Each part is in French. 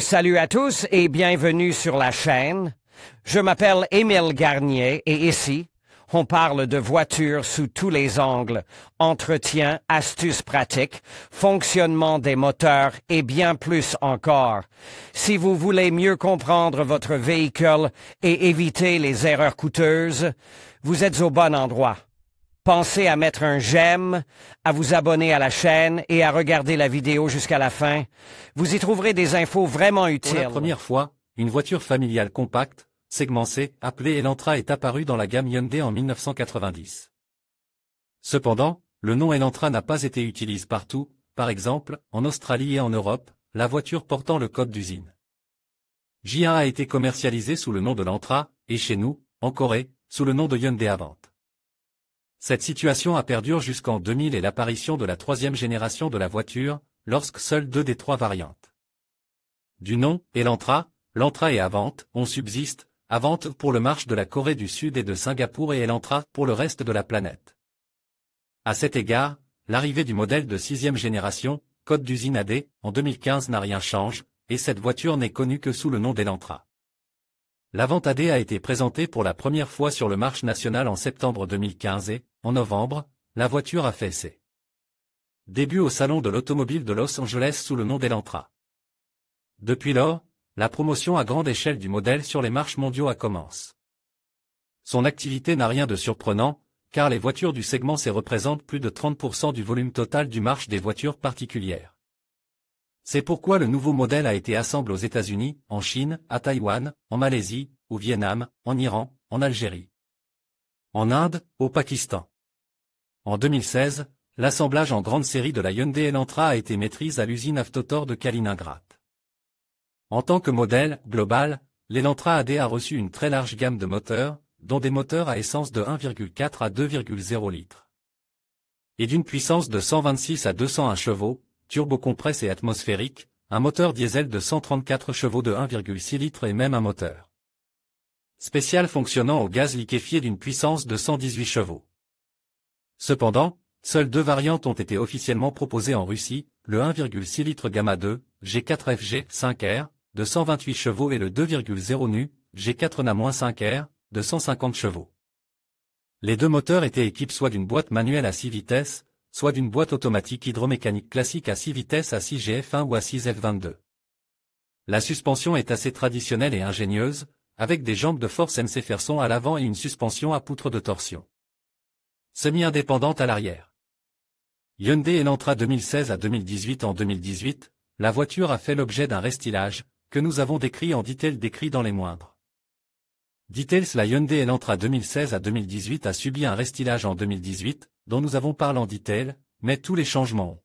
Salut à tous et bienvenue sur la chaîne. Je m'appelle Émile Garnier et ici, on parle de voitures sous tous les angles, entretien, astuces pratiques, fonctionnement des moteurs et bien plus encore. Si vous voulez mieux comprendre votre véhicule et éviter les erreurs coûteuses, vous êtes au bon endroit. Pensez à mettre un j'aime, à vous abonner à la chaîne et à regarder la vidéo jusqu'à la fin. Vous y trouverez des infos vraiment utiles. Pour la première fois, une voiture familiale compacte, segment C, appelée Elantra est apparue dans la gamme Hyundai en 1990. Cependant, le nom Elantra n'a pas été utilisé partout, par exemple, en Australie et en Europe, la voiture portant le code d'usine. J1 a été commercialisée sous le nom de Elantra, et chez nous, en Corée, sous le nom de Hyundai Avant. Cette situation a perduré jusqu'en 2000 et l'apparition de la troisième génération de la voiture, lorsque seules deux des trois variantes du nom, Elantra, Lantra et Avant, on subsiste, Avant pour le marché de la Corée du Sud et de Singapour et Elantra pour le reste de la planète. À cet égard, l'arrivée du modèle de sixième génération, code d'usine AD, en 2015 n'a rien changé, et cette voiture n'est connue que sous le nom d'Elantra. L'Avant AD a été présentée pour la première fois sur le marché national en septembre 2015 et, en novembre, la voiture a fait ses débuts au salon de l'automobile de Los Angeles sous le nom d'Elantra. Depuis lors, la promotion à grande échelle du modèle sur les marchés mondiaux a commencé. Son activité n'a rien de surprenant, car les voitures du segment C représentent plus de 30% du volume total du marché des voitures particulières. C'est pourquoi le nouveau modèle a été assemblé aux États-Unis, en Chine, à Taïwan, en Malaisie, au Vietnam, en Iran, en Algérie, en Inde, au Pakistan. En 2016, l'assemblage en grande série de la Hyundai Elantra a été maîtrisé à l'usine Avtotor de Kaliningrad. En tant que modèle global, l'Elantra AD a reçu une très large gamme de moteurs, dont des moteurs à essence de 1,4 à 2,0 litres et d'une puissance de 126 à 201 chevaux, turbocompresse et atmosphérique, un moteur diesel de 134 chevaux de 1,6 litres et même un moteur spécial fonctionnant au gaz liquéfié d'une puissance de 118 chevaux. Cependant, seules deux variantes ont été officiellement proposées en Russie, le 1,6 litres Gamma 2, G4 FG5R, de 128 chevaux et le 2,0 nu, G4 Na-5R, de 150 chevaux. Les deux moteurs étaient équipés soit d'une boîte manuelle à 6 vitesses, soit d'une boîte automatique hydromécanique classique à 6 vitesses à 6 GF1 ou à 6 F22. La suspension est assez traditionnelle et ingénieuse, avec des jambes de force MC Ferson à l'avant et une suspension à poutre de torsion semi-indépendante à l'arrière. Hyundai Elantra 2016 à 2018. En 2018, la voiture a fait l'objet d'un restylage, que nous avons décrit en décrit dans les moindres details. La Hyundai Elantra 2016 à 2018 a subi un restylage en 2018, dont nous avons parlé en détail, mais tous les changements ont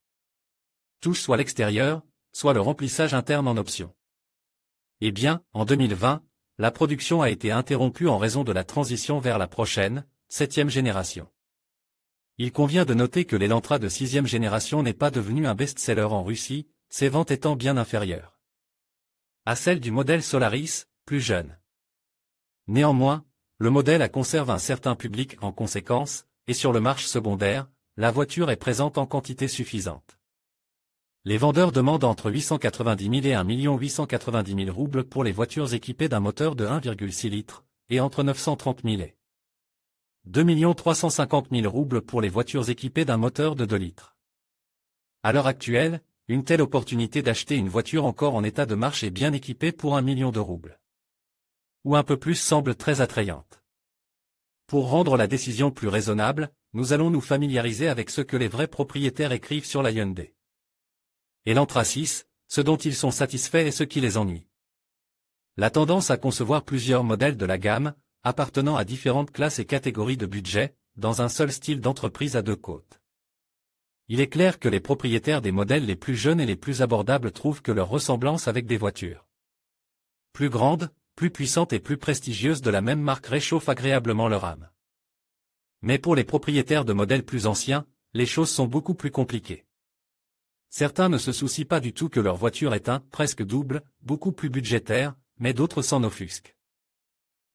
touchent soit l'extérieur, soit le remplissage interne en option. Eh bien, en 2020, la production a été interrompue en raison de la transition vers la prochaine, 7e génération. Il convient de noter que l'Elantra de 6e génération n'est pas devenu un best-seller en Russie, ses ventes étant bien inférieures à celles du modèle Solaris, plus jeune. Néanmoins, le modèle a conservé un certain public en conséquence, et sur le marché secondaire, la voiture est présente en quantité suffisante. Les vendeurs demandent entre 890 000 et 1 890 000 roubles pour les voitures équipées d'un moteur de 1,6 litres, et entre 930 000 et 2 350 000 roubles pour les voitures équipées d'un moteur de 2 litres. À l'heure actuelle, une telle opportunité d'acheter une voiture encore en état de marche et bien équipée pour 1 million de roubles ou un peu plus semble très attrayante. Pour rendre la décision plus raisonnable, nous allons nous familiariser avec ce que les vrais propriétaires écrivent sur la Hyundai Elantra 6, ce dont ils sont satisfaits et ce qui les ennuie. La tendance à concevoir plusieurs modèles de la gamme, appartenant à différentes classes et catégories de budget, dans un seul style d'entreprise à deux côtes. Il est clair que les propriétaires des modèles les plus jeunes et les plus abordables trouvent que leur ressemblance avec des voitures plus grandes, plus puissantes et plus prestigieuses de la même marque réchauffe agréablement leur âme. Mais pour les propriétaires de modèles plus anciens, les choses sont beaucoup plus compliquées. Certains ne se soucient pas du tout que leur voiture est presque double, beaucoup plus budgétaire, mais d'autres s'en offusquent.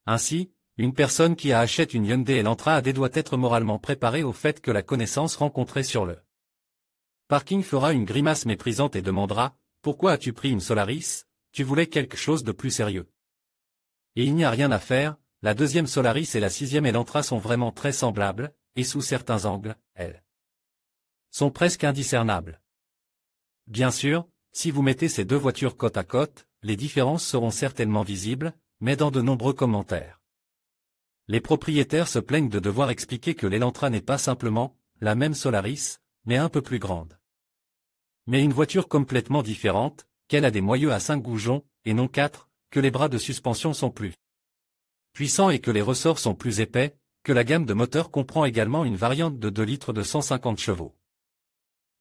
Ainsi, une personne qui achète une Hyundai Elantra AD doit être moralement préparée au fait que la connaissance rencontrée sur le parking fera une grimace méprisante et demandera « Pourquoi as-tu pris une Solaris ? tu voulais quelque chose de plus sérieux. Et il n'y a rien à faire, la deuxième Solaris et la sixième Elantra sont vraiment très semblables, et sous certains angles, elles sont presque indiscernables. Bien sûr, si vous mettez ces deux voitures côte à côte, les différences seront certainement visibles, mais dans de nombreux commentaires. Les propriétaires se plaignent de devoir expliquer que l'Elantra n'est pas simplement la même Solaris, mais un peu plus grande. Mais une voiture complètement différente, qu'elle a des moyeux à 5 goujons, et non 4, que les bras de suspension sont plus puissants et que les ressorts sont plus épais, que la gamme de moteurs comprend également une variante de 2 litres de 150 chevaux.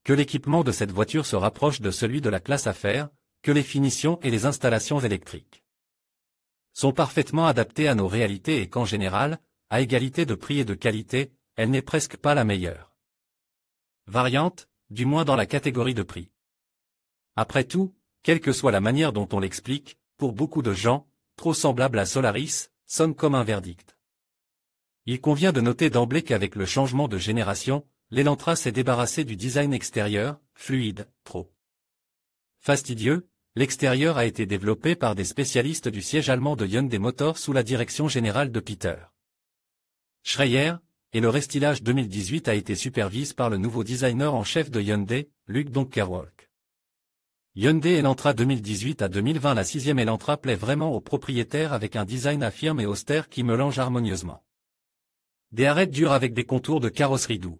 Que l'équipement de cette voiture se rapproche de celui de la classe affaires, que les finitions et les installations électriques sont parfaitement adaptées à nos réalités et qu'en général, à égalité de prix et de qualité, elle n'est presque pas la meilleure variante, du moins dans la catégorie de prix. Après tout, quelle que soit la manière dont on l'explique, pour beaucoup de gens, trop semblable à Solaris, sonne comme un verdict. Il convient de noter d'emblée qu'avec le changement de génération, l'Elantra s'est débarrassé du design extérieur, fluide, trop fastidieux. L'extérieur a été développé par des spécialistes du siège allemand de Hyundai Motors sous la direction générale de Peter Schreier, et le restylage 2018 a été supervisé par le nouveau designer en chef de Hyundai, Luc Donkerwolk. Hyundai Elantra 2018 à 2020. La sixième Elantra plaît vraiment aux propriétaires avec un design affirme et austère qui mélange harmonieusement des arêtes dures avec des contours de carrosserie doux.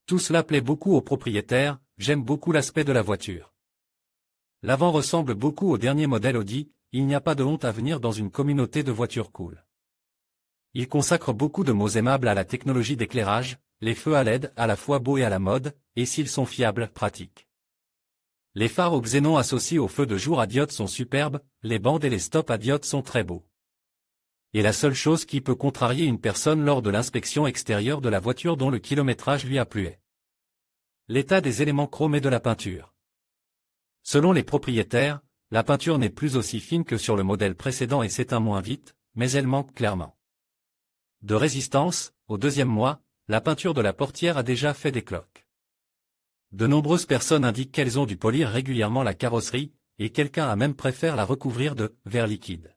Tout cela plaît beaucoup aux propriétaires, j'aime beaucoup l'aspect de la voiture. L'avant ressemble beaucoup au dernier modèle Audi, il n'y a pas de honte à venir dans une communauté de voitures cool. Il consacre beaucoup de mots aimables à la technologie d'éclairage, les feux à LED à la fois beaux et à la mode, et s'ils sont fiables, pratiques. Les phares au xénon associés aux feux de jour à diodes sont superbes, les bandes et les stops à diodes sont très beaux. Et la seule chose qui peut contrarier une personne lors de l'inspection extérieure de la voiture dont le kilométrage lui a plu est l'état des éléments chromes et de la peinture. Selon les propriétaires, la peinture n'est plus aussi fine que sur le modèle précédent et s'éteint moins vite, mais elle manque clairement de résistance. Au deuxième mois, la peinture de la portière a déjà fait des cloques. De nombreuses personnes indiquent qu'elles ont dû polir régulièrement la carrosserie, et quelqu'un a même préféré la recouvrir de verre liquide.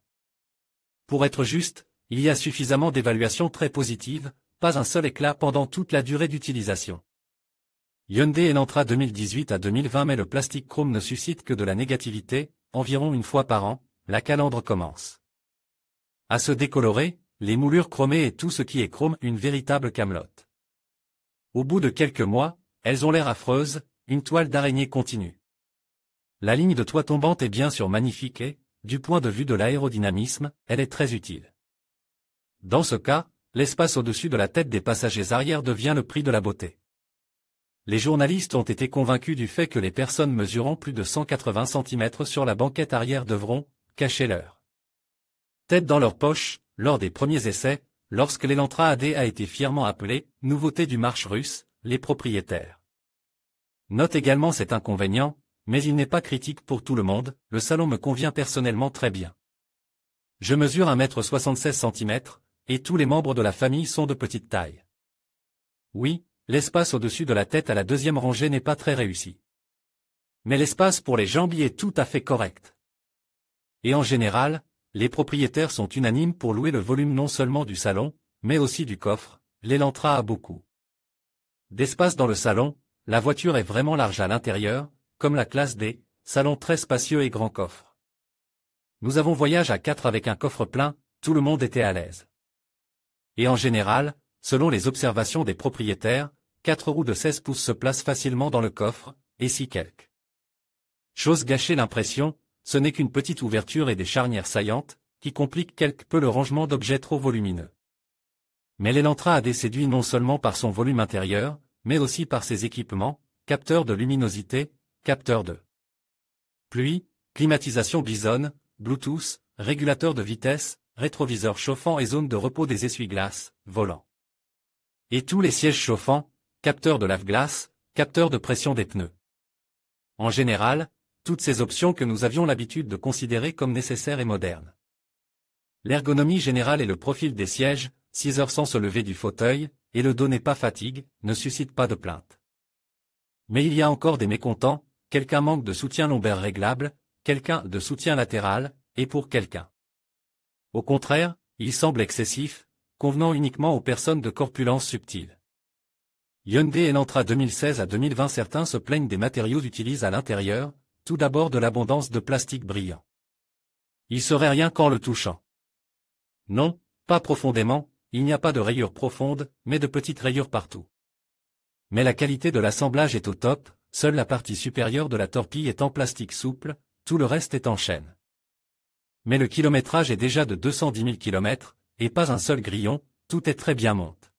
Pour être juste, il y a suffisamment d'évaluations très positives, pas un seul éclat pendant toute la durée d'utilisation. Hyundai Elantra 2018 à 2020. Mais le plastique chrome ne suscite que de la négativité, environ une fois par an, la calandre commence à se décolorer, les moulures chromées et tout ce qui est chrome, une véritable camelote. Au bout de quelques mois, elles ont l'air affreuses, une toile d'araignée continue. La ligne de toit tombante est bien sûr magnifique et, du point de vue de l'aérodynamisme, elle est très utile. Dans ce cas, l'espace au-dessus de la tête des passagers arrière devient le prix de la beauté. Les journalistes ont été convaincus du fait que les personnes mesurant plus de 180 cm sur la banquette arrière devront cacher leur tête dans leur poche, lors des premiers essais, lorsque l'Elantra AD a été fièrement appelée « nouveauté du marche russe », les propriétaires notent également cet inconvénient, mais il n'est pas critique pour tout le monde, le salon me convient personnellement très bien. Je mesure 1,76 m, et tous les membres de la famille sont de petite taille. Oui, l'espace au-dessus de la tête à la deuxième rangée n'est pas très réussi. Mais l'espace pour les jambes y est tout à fait correct. Et en général, les propriétaires sont unanimes pour louer le volume non seulement du salon, mais aussi du coffre. L'Elantra a beaucoup d'espace dans le salon, la voiture est vraiment large à l'intérieur, comme la classe D, salon très spacieux et grand coffre. Nous avons voyage à 4 avec un coffre plein, tout le monde était à l'aise. Et en général, selon les observations des propriétaires, 4 roues de 16 pouces se placent facilement dans le coffre, et si quelques chose gâcher l'impression, ce n'est qu'une petite ouverture et des charnières saillantes, qui compliquent quelque peu le rangement d'objets trop volumineux. Mais l'Elantra a séduit non seulement par son volume intérieur, mais aussi par ses équipements, capteurs de luminosité, capteurs de pluie, climatisation Bison, Bluetooth, régulateur de vitesse, rétroviseur chauffant et zone de repos des essuie-glaces, volant. Et tous les sièges chauffants, capteurs de lave-glace, capteurs de pression des pneus. En général, toutes ces options que nous avions l'habitude de considérer comme nécessaires et modernes. L'ergonomie générale et le profil des sièges, 6 heures sans se lever du fauteuil, et le dos n'est pas fatigue, ne suscitent pas de plainte. Mais il y a encore des mécontents, quelqu'un manque de soutien lombaire réglable, quelqu'un de soutien latéral, et pour quelqu'un. Au contraire, il semble excessif, convenant uniquement aux personnes de corpulence subtile. Hyundai Elantra 2016 à 2020. Certains se plaignent des matériaux utilisés à l'intérieur, tout d'abord de l'abondance de plastique brillant. Il serait rien qu'en le touchant. Non, pas profondément, il n'y a pas de rayures profondes, mais de petites rayures partout. Mais la qualité de l'assemblage est au top, seule la partie supérieure de la torpille est en plastique souple, tout le reste est en chaîne. Mais le kilométrage est déjà de 210 000 km, et pas un seul grillon, tout est très bien monté.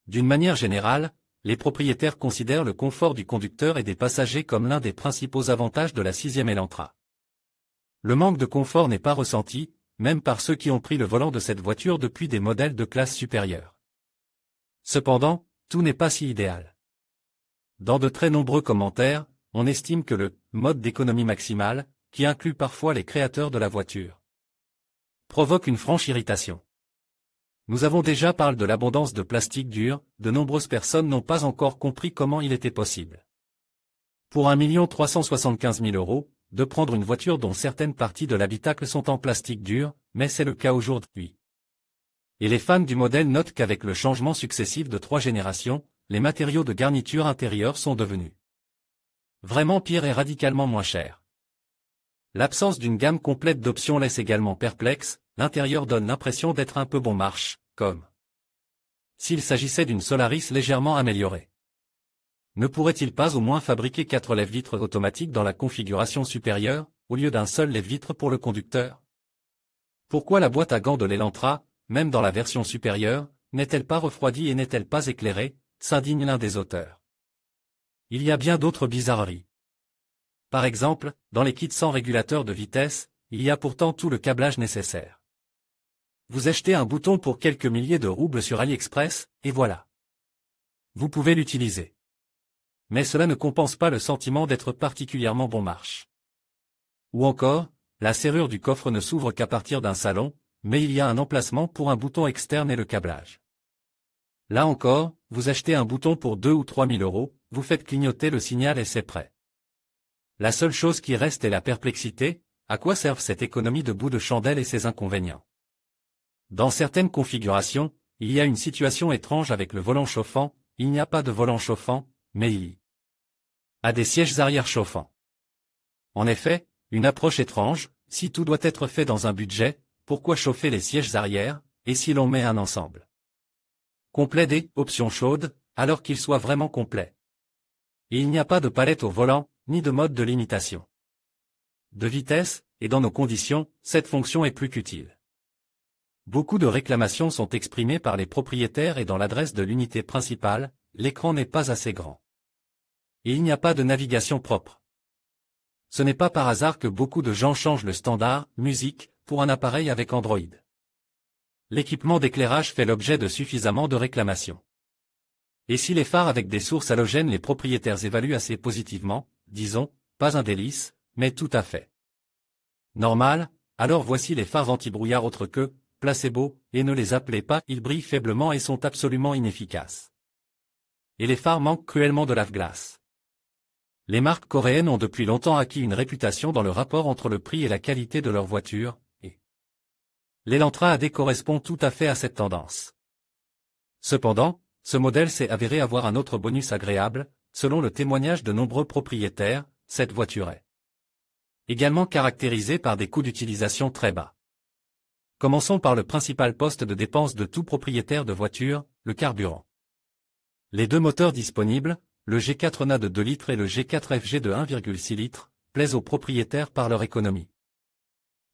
D'une manière générale, les propriétaires considèrent le confort du conducteur et des passagers comme l'un des principaux avantages de la 6e Elantra. Le manque de confort n'est pas ressenti, même par ceux qui ont pris le volant de cette voiture depuis des modèles de classe supérieure. Cependant, tout n'est pas si idéal. Dans de très nombreux commentaires, on estime que le mode d'économie maximale, qui inclut parfois les créateurs de la voiture, provoque une franche irritation. Nous avons déjà parlé de l'abondance de plastique dur, de nombreuses personnes n'ont pas encore compris comment il était possible, pour 1 375 000 €, de prendre une voiture dont certaines parties de l'habitacle sont en plastique dur, mais c'est le cas aujourd'hui. Et les fans du modèle notent qu'avec le changement successif de 3 générations, les matériaux de garniture intérieure sont devenus vraiment pires et radicalement moins chers. L'absence d'une gamme complète d'options laisse également perplexe, l'intérieur donne l'impression d'être un peu bon marche, comme s'il s'agissait d'une Solaris légèrement améliorée. Ne pourrait-il pas au moins fabriquer 4 lève-vitres automatiques dans la configuration supérieure, au lieu d'un seul lève-vitre pour le conducteur? Pourquoi la boîte à gants de l'Elantra, même dans la version supérieure, n'est-elle pas refroidie et n'est-elle pas éclairée, s'indigne l'un des auteurs. Il y a bien d'autres bizarreries. Par exemple, dans les kits sans régulateur de vitesse, il y a pourtant tout le câblage nécessaire. Vous achetez un bouton pour quelques milliers de roubles sur AliExpress, et voilà. Vous pouvez l'utiliser. Mais cela ne compense pas le sentiment d'être particulièrement bon marche. Ou encore, la serrure du coffre ne s'ouvre qu'à partir d'un salon, mais il y a un emplacement pour un bouton externe et le câblage. Là encore, vous achetez un bouton pour 2 ou 3 000 €, vous faites clignoter le signal et c'est prêt. La seule chose qui reste est la perplexité, à quoi servent cette économie de bout de chandelle et ses inconvénients? Dans certaines configurations, il y a une situation étrange avec le volant chauffant, il n'y a pas de volant chauffant, mais il y a des sièges arrière chauffants. En effet, une approche étrange, si tout doit être fait dans un budget, pourquoi chauffer les sièges arrière, et si l'on met un ensemble complet des options chaudes, alors qu'il soit vraiment complet? Et il n'y a pas de palette au volant, ni de mode de limitation de vitesse, et dans nos conditions, cette fonction est plus qu'utile. Beaucoup de réclamations sont exprimées par les propriétaires et dans l'adresse de l'unité principale, l'écran n'est pas assez grand. Et il n'y a pas de navigation propre. Ce n'est pas par hasard que beaucoup de gens changent le standard, musique, pour un appareil avec Android. L'équipement d'éclairage fait l'objet de suffisamment de réclamations. Et si les phares avec des sources halogènes les propriétaires évaluent assez positivement, disons, pas un délice, mais tout à fait normal, alors voici les phares anti-brouillard autres que placebo, et ne les appelez pas, ils brillent faiblement et sont absolument inefficaces. Et les phares manquent cruellement de lave-glace. Les marques coréennes ont depuis longtemps acquis une réputation dans le rapport entre le prix et la qualité de leurs voitures, et l'Elantra AD correspond tout à fait à cette tendance. Cependant, ce modèle s'est avéré avoir un autre bonus agréable, selon le témoignage de nombreux propriétaires, cette voiture est également caractérisée par des coûts d'utilisation très bas. Commençons par le principal poste de dépense de tout propriétaire de voiture, le carburant. Les deux moteurs disponibles, le G4 NA de 2 litres et le G4 FG de 1,6 litres, plaisent aux propriétaires par leur économie.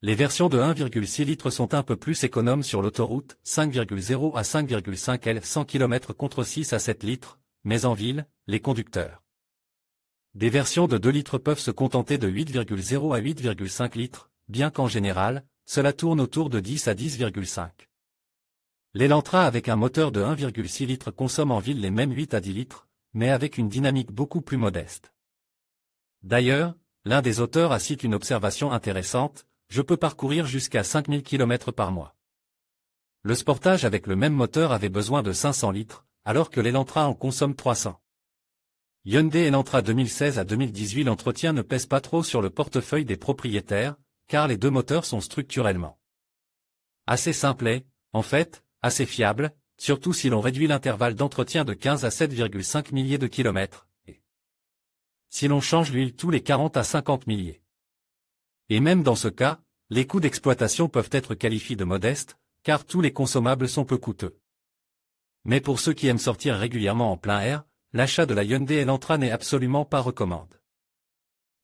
Les versions de 1,6 litres sont un peu plus économes sur l'autoroute, 5,0 à 5,5 L 100 km contre 6 à 7 litres, mais en ville, les conducteurs des versions de 2 litres peuvent se contenter de 8,0 à 8,5 litres, bien qu'en général, cela tourne autour de 10 à 10,5. L'Elantra avec un moteur de 1,6 litres consomme en ville les mêmes 8 à 10 litres, mais avec une dynamique beaucoup plus modeste. D'ailleurs, l'un des auteurs a cité une observation intéressante, je peux parcourir jusqu'à 5000 km par mois. Le Sportage avec le même moteur avait besoin de 500 litres, alors que l'Elantra en consomme 300. Hyundai Elantra 2016 à 2018. L'entretien ne pèse pas trop sur le portefeuille des propriétaires, car les deux moteurs sont structurellement assez simplets, en fait, assez fiables, surtout si l'on réduit l'intervalle d'entretien de 15 à 7,5 milliers de kilomètres, et si l'on change l'huile tous les 40 à 50 milliers. Et même dans ce cas, les coûts d'exploitation peuvent être qualifiés de modestes, car tous les consommables sont peu coûteux. Mais pour ceux qui aiment sortir régulièrement en plein air, l'achat de la Hyundai Elantra n'est absolument pas recommandé.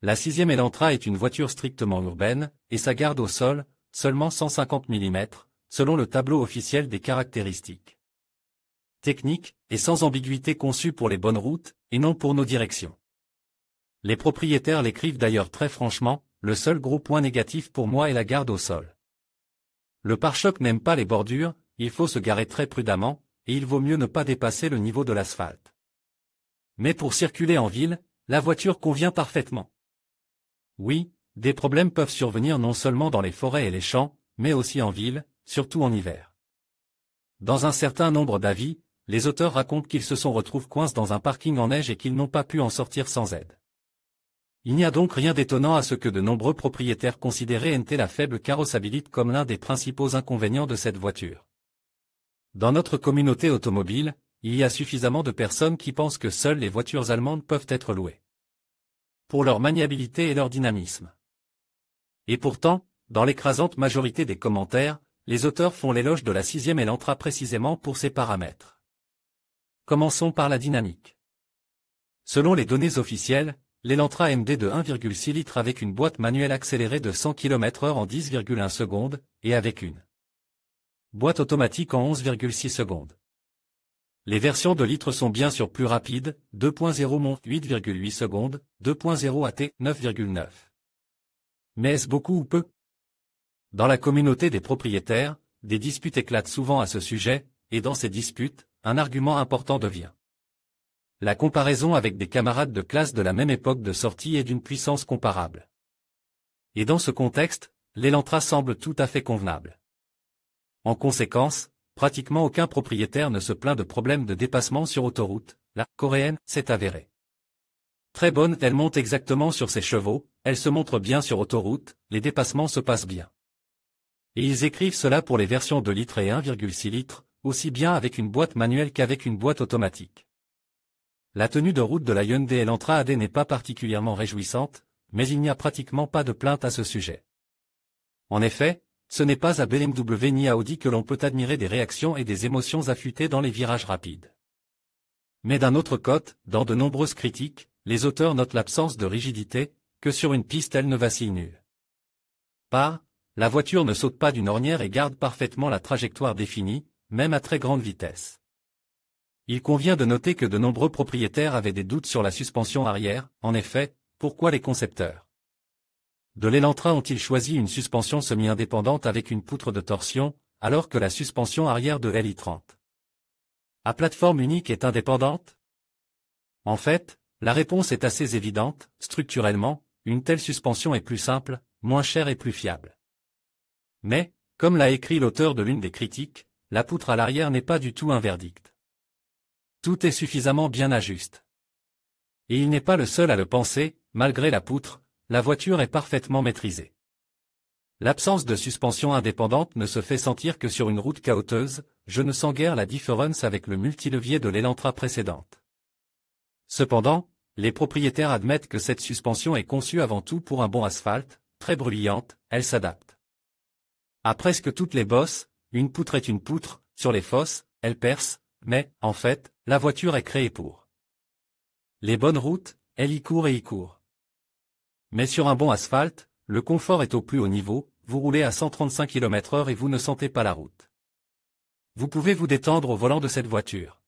La 6e Elantra est une voiture strictement urbaine, et sa garde au sol, seulement 150 mm, selon le tableau officiel des caractéristiques techniques, et sans ambiguïté conçue pour les bonnes routes, et non pour nos directions. Les propriétaires l'écrivent d'ailleurs très franchement, le seul gros point négatif pour moi est la garde au sol. Le pare-choc n'aime pas les bordures, il faut se garer très prudemment, et il vaut mieux ne pas dépasser le niveau de l'asphalte. Mais pour circuler en ville, la voiture convient parfaitement. Oui, des problèmes peuvent survenir non seulement dans les forêts et les champs, mais aussi en ville, surtout en hiver. Dans un certain nombre d'avis, les auteurs racontent qu'ils se sont retrouvés coincés dans un parking en neige et qu'ils n'ont pas pu en sortir sans aide. Il n'y a donc rien d'étonnant à ce que de nombreux propriétaires considéraient la faible carrossabilité comme l'un des principaux inconvénients de cette voiture. Dans notre communauté automobile, il y a suffisamment de personnes qui pensent que seules les voitures allemandes peuvent être louées pour leur maniabilité et leur dynamisme. Et pourtant, dans l'écrasante majorité des commentaires, les auteurs font l'éloge de la 6e Elantra précisément pour ses paramètres. Commençons par la dynamique. Selon les données officielles, l'Elantra MD de 1,6 litres avec une boîte manuelle accélérée de 100 km/h en 10,1 secondes, et avec une boîte automatique en 11,6 secondes. Les versions de litres sont bien sûr plus rapides, 2.0 monte 8,8 secondes, 2.0 AT 9,9. Mais est-ce beaucoup ou peu? Dans la communauté des propriétaires, des disputes éclatent souvent à ce sujet, et dans ces disputes, un argument important devient la comparaison avec des camarades de classe de la même époque de sortie et d'une puissance comparable. Et dans ce contexte, l'Elantra semble tout à fait convenable. En conséquence, pratiquement aucun propriétaire ne se plaint de problèmes de dépassement sur autoroute, la coréenne s'est avérée très bonne, elle monte exactement sur ses chevaux, elle se montre bien sur autoroute, les dépassements se passent bien. Et ils écrivent cela pour les versions de litres et 1,6 litres, aussi bien avec une boîte manuelle qu'avec une boîte automatique. La tenue de route de la Hyundai Elantra AD n'est pas particulièrement réjouissante, mais il n'y a pratiquement pas de plainte à ce sujet. En effet, ce n'est pas à BMW ni à Audi que l'on peut admirer des réactions et des émotions affûtées dans les virages rapides. Mais d'un autre côté, dans de nombreuses critiques, les auteurs notent l'absence de rigidité, que sur une piste elle ne vacille nulle part, la voiture ne saute pas d'une ornière et garde parfaitement la trajectoire définie, même à très grande vitesse. Il convient de noter que de nombreux propriétaires avaient des doutes sur la suspension arrière, en effet, pourquoi les concepteurs de l'Elantra ont-ils choisi une suspension semi-indépendante avec une poutre de torsion, alors que la suspension arrière de LI30 à plateforme unique est indépendante? En fait, la réponse est assez évidente, structurellement, une telle suspension est plus simple, moins chère et plus fiable. Mais, comme l'a écrit l'auteur de l'une des critiques, la poutre à l'arrière n'est pas du tout un verdict. Tout est suffisamment bien ajusté. Et il n'est pas le seul à le penser, malgré la poutre, la voiture est parfaitement maîtrisée. L'absence de suspension indépendante ne se fait sentir que sur une route caoteuse, je ne sens guère la différence avec le multilevier de l'Elantra précédente. Cependant, les propriétaires admettent que cette suspension est conçue avant tout pour un bon asphalte, très bruyante, elle s'adapte à presque toutes les bosses, une poutre est une poutre, sur les fosses, elle perce, mais, en fait, la voiture est créée pour les bonnes routes, elle y court et y court. Mais sur un bon asphalte, le confort est au plus haut niveau, vous roulez à 135 km/h et vous ne sentez pas la route. Vous pouvez vous détendre au volant de cette voiture.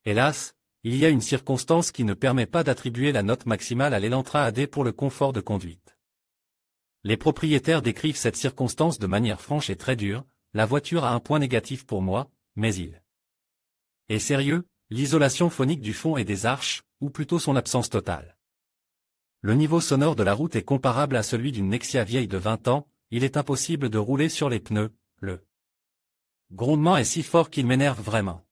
Hélas, il y a une circonstance qui ne permet pas d'attribuer la note maximale à l'Elantra AD pour le confort de conduite. Les propriétaires décrivent cette circonstance de manière franche et très dure, la voiture a un point négatif pour moi, mais il est sérieux, l'isolation phonique du fond et des arches, ou plutôt son absence totale. Le niveau sonore de la route est comparable à celui d'une Nexia vieille de 20 ans, il est impossible de rouler sur les pneus, le grondement est si fort qu'il m'énerve vraiment.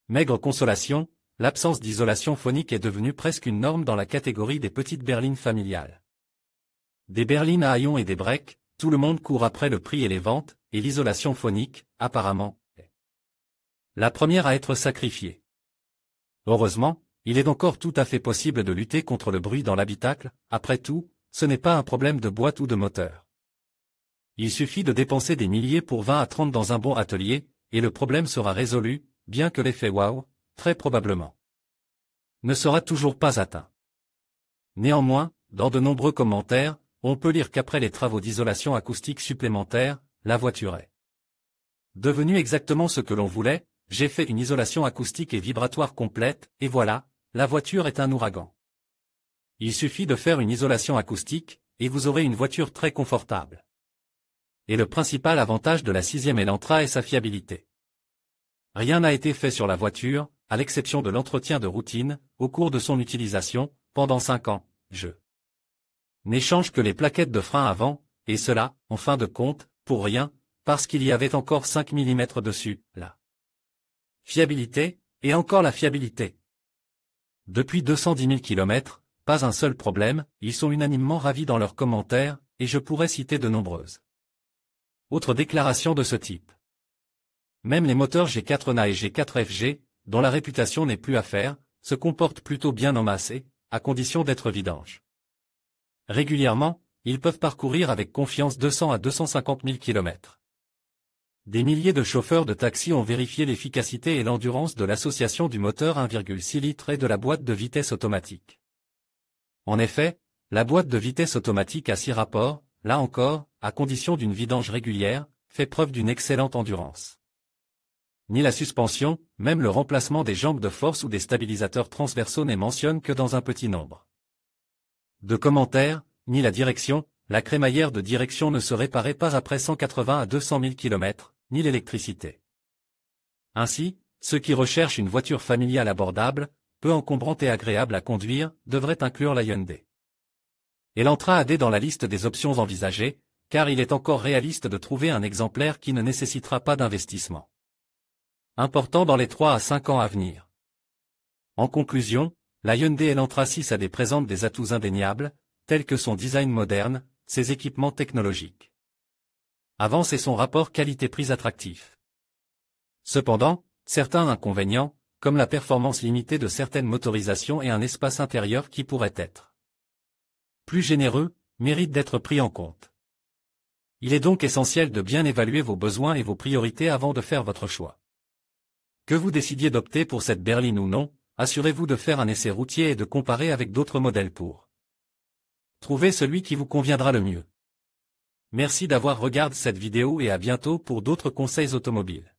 Maigre consolation, l'absence d'isolation phonique est devenue presque une norme dans la catégorie des petites berlines familiales. Des berlines à haillons et des breaks, tout le monde court après le prix et les ventes, et l'isolation phonique, apparemment, est la première à être sacrifiée. Heureusement, il est encore tout à fait possible de lutter contre le bruit dans l'habitacle, après tout, ce n'est pas un problème de boîte ou de moteur. Il suffit de dépenser des milliers pour 20 à 30 dans un bon atelier, et le problème sera résolu, bien que l'effet wow, très probablement, ne sera toujours pas atteint. Néanmoins, dans de nombreux commentaires, on peut lire qu'après les travaux d'isolation acoustique supplémentaires, la voiture est devenue exactement ce que l'on voulait. J'ai fait une isolation acoustique et vibratoire complète, et voilà, la voiture est un ouragan. Il suffit de faire une isolation acoustique, et vous aurez une voiture très confortable. Et le principal avantage de la 6e Elantra est sa fiabilité. Rien n'a été fait sur la voiture, à l'exception de l'entretien de routine, au cours de son utilisation, pendant 5 ans, je n'échange que les plaquettes de frein avant, et cela, en fin de compte, pour rien, parce qu'il y avait encore 5 mm dessus, là. Fiabilité, et encore la fiabilité. Depuis 210 000 km, pas un seul problème, ils sont unanimement ravis dans leurs commentaires, et je pourrais citer de nombreuses autres déclarations de ce type. Même les moteurs G4NA et G4FG, dont la réputation n'est plus à faire, se comportent plutôt bien en masse et, à condition d'être vidanges. Régulièrement, ils peuvent parcourir avec confiance 200 à 250 000 km. Des milliers de chauffeurs de taxi ont vérifié l'efficacité et l'endurance de l'association du moteur 1,6 litres et de la boîte de vitesse automatique. En effet, la boîte de vitesse automatique à 6 rapports, là encore, à condition d'une vidange régulière, fait preuve d'une excellente endurance. Ni la suspension, même le remplacement des jambes de force ou des stabilisateurs transversaux n'est mentionné que dans un petit nombre de commentaires, ni la direction, la crémaillère de direction ne se réparait pas après 180 à 200 000 km, ni l'électricité. Ainsi, ceux qui recherchent une voiture familiale abordable, peu encombrante et agréable à conduire, devraient inclure la Hyundai Elantra AD dans la liste des options envisagées, car il est encore réaliste de trouver un exemplaire qui ne nécessitera pas d'investissement important dans les 3 à 5 ans à venir. En conclusion, la Hyundai Elantra 6 AD présente des atouts indéniables, tels que son design moderne, ses équipements technologiques avance et son rapport qualité-prix attractif. Cependant, certains inconvénients, comme la performance limitée de certaines motorisations et un espace intérieur qui pourrait être plus généreux, méritent d'être pris en compte. Il est donc essentiel de bien évaluer vos besoins et vos priorités avant de faire votre choix. Que vous décidiez d'opter pour cette berline ou non, assurez-vous de faire un essai routier et de comparer avec d'autres modèles pour trouver celui qui vous conviendra le mieux. Merci d'avoir regardé cette vidéo et à bientôt pour d'autres conseils automobiles.